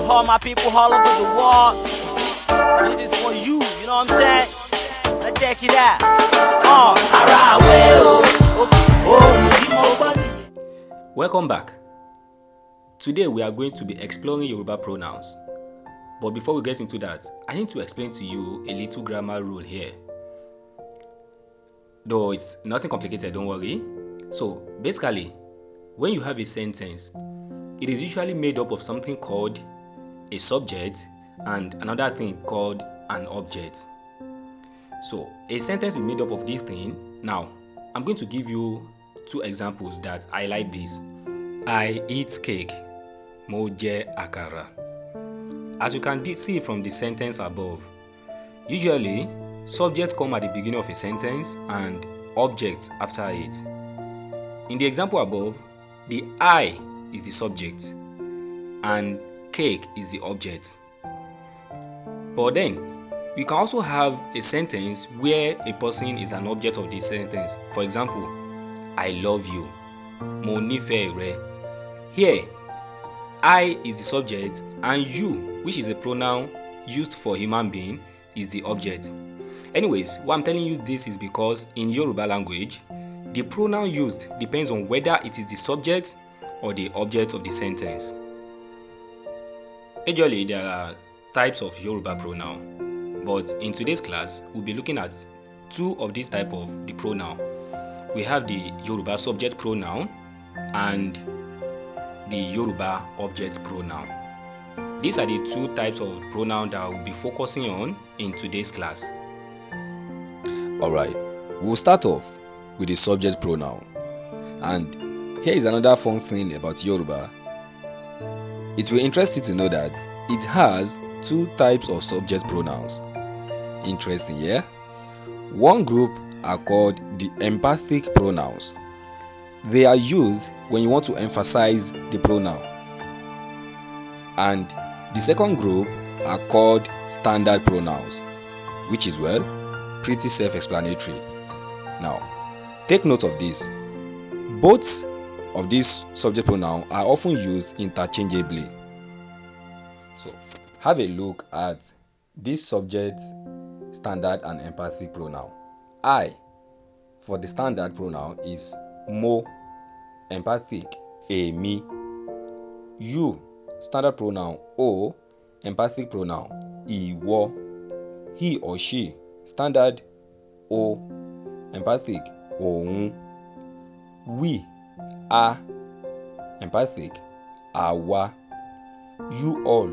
all my people all over the world. This is for you, you know what I'm saying? Let's check it out. Welcome back. Today we are going to be exploring Yoruba pronouns. But before we get into that, I need to explain to you a little grammar rule here. Though it's nothing complicated, don't worry. So basically, when you have a sentence, it is usually made up of something called a subject and another thing called an object. So a sentence is made up of this thing. Now, I'm going to give you two examples that highlight this. I eat cake. Mo jẹ àkàrà. As you can see from the sentence above, usually subjects come at the beginning of a sentence and objects after it. In the example above, the I is the subject and cake is the object. But then, we can also have a sentence where a person is an object of the sentence. For example, I love you. Mo nífẹ̀ẹ́ rẹ. Here, I is the subject and you, which is a pronoun used for human being, is the object. Anyways, why I'm telling you this is because in Yoruba language, the pronoun used depends on whether it is the subject or the object of the sentence. Usually, there are types of Yoruba pronoun, but in today's class, we'll be looking at two of these type of the pronoun. We have the Yoruba subject pronoun and the Yoruba object pronoun. These are the two types of pronoun that we'll be focusing on in today's class. Alright, we'll start off with the subject pronoun. And here is another fun thing about Yoruba. It will interest you to know that it has two types of subject pronouns. Interesting, yeah? One group are called the empathic pronouns. They are used when you want to emphasize the pronoun. And the second group are called standard pronouns, which is, well, pretty self-explanatory. Now, take note of this. Both of these subject pronouns are often used interchangeably. So, have a look at this subject, standard and empathic pronoun. I, for the standard pronoun, is mo. Empathic, èmi. You, standard pronoun, o. Empathic pronoun, ìwọ. He or she, standard, o. Empathic, òun. We, a. Empathic, àwa. You all,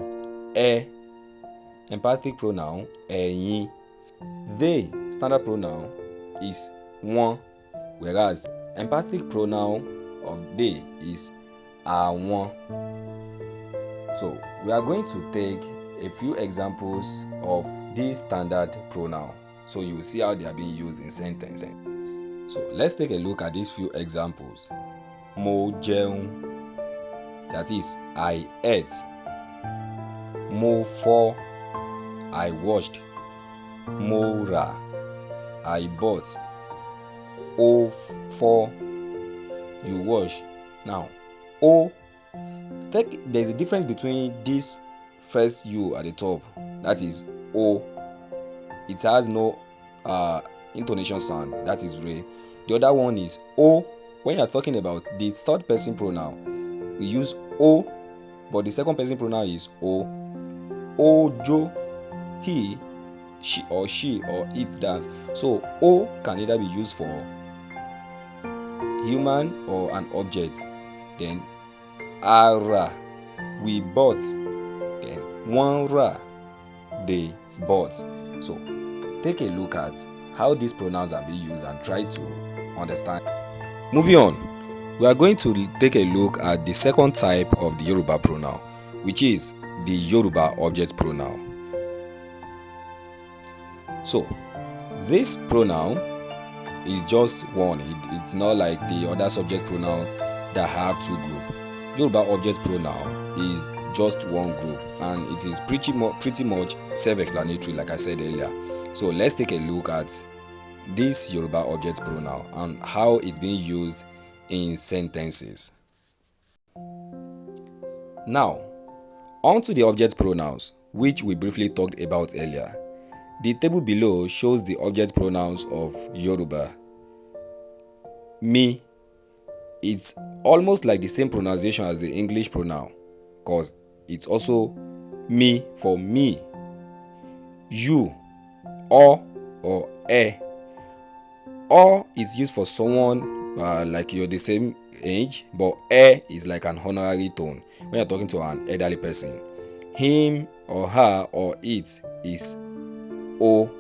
ẹ. Empathic pronoun, ẹ̀yin. They, standard pronoun, is wọ́n, whereas empathic pronoun of they is àwọn. So we are going to take a few examples of these standard pronoun, so you will see how they are being used in sentence. So let's take a look at these few examples. Mo jẹun, that is I ate. Mo fọ̀, I washed. Mo rà, I bought. O fọ̀, you wash. Now, o, there's a difference between this first U at the top, that is o. It has no intonation sound, that is re. The other one is o. When you are talking about the third person pronoun, we use o, but the second person pronoun is o. Ojo, he, she or it dance. So o can either be used for human or an object. Then ara, we bought. Then wọ́n rà, they bought. So take a look at how these pronouns are being used and try to understand. Moving on, we are going to take a look at the second type of the Yoruba pronoun, which is the Yoruba object pronoun. So this pronoun is just one. It's not like the other subject pronoun that have two groups. Yoruba object pronoun is just one group, and it is pretty much self-explanatory, like I said earlier. So let's take a look at this Yoruba object pronoun and how it's being used in sentences. Now, On to the object pronouns, which we briefly talked about earlier. The table below shows the object pronouns of Yoruba. Me, it's almost like the same pronunciation as the English pronoun, because it's also me for me. You, or e. Or is used for someone like you're the same age, but is like an honorary tone when you're talking to an elderly person. Him or her or it is o.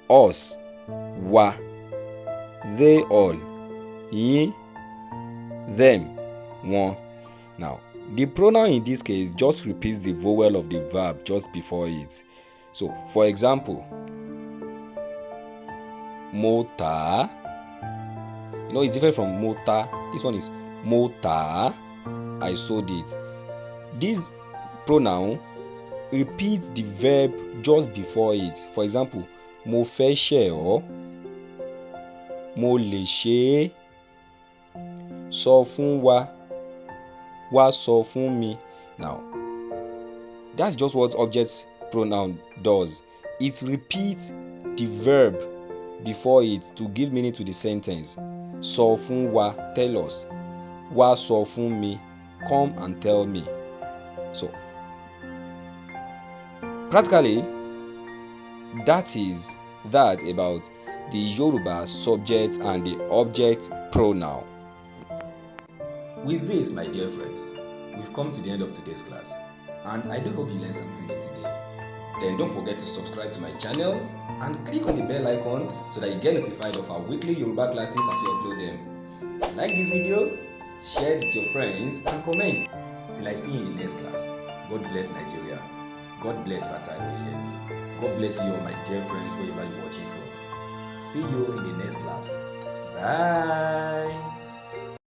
Us, wa. They all, yin. Them, one. Now, the pronoun in this case just repeats the vowel of the verb just before it. So, for example, mota. It's different from mota. This one is mota. I sold it. This pronoun repeats the verb just before it. For example, mo fẹ́ ṣe ọ́, mo lè ṣe é, sọ fún wa, wá sọ fún mi. Now, that's just what object pronoun does. It repeats the verb before it to give meaning to the sentence. Sọ fún wa, tell us. Wá sọ fún mi, come and tell me. So, practically, that is that about the Yoruba subject and the object pronoun. With this, my dear friends, we've come to the end of today's class, and I do hope you learned something new today. Then don't forget to subscribe to my channel and click on the bell icon so that you get notified of our weekly Yoruba classes as we upload them. Like this video, share it with your friends, and comment. Till I see you in the next class. God bless Nigeria. God bless Fatai Oyemi. God bless you all, my dear friends, wherever you're watching from. See you in the next class. Bye.